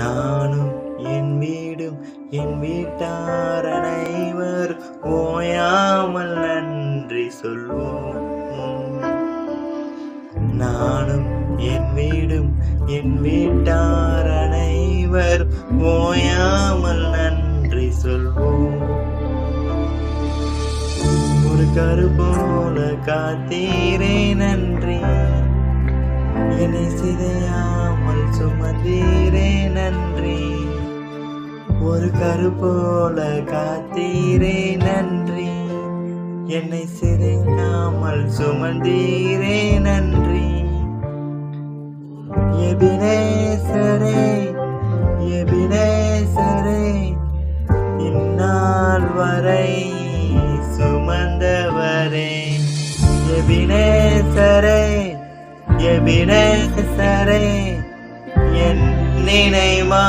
நானும் என் வீடும் என் வீட்டார் அனைவர் ஓயாமல் நன்றி சொல்வோம். நானும் என் வீடும் என் வீட்டார் அனைவர் ஓயாமல் நன்றி சொல்வோம். ஒரு கரு போல காத்தீரே நன்றி, என்னை சிதையாமல் சுமந்தீரே நன்றி. ஒரு கரு போல காத்தீரே நன்றி, என்னை சிதையாமல் சுமந்தீரே நன்றி. எபினேசரே எபினேசரே, இந்நாள் வரை சுமந்தவரே. எபினேசரே எபினேசரே, என் நினைவா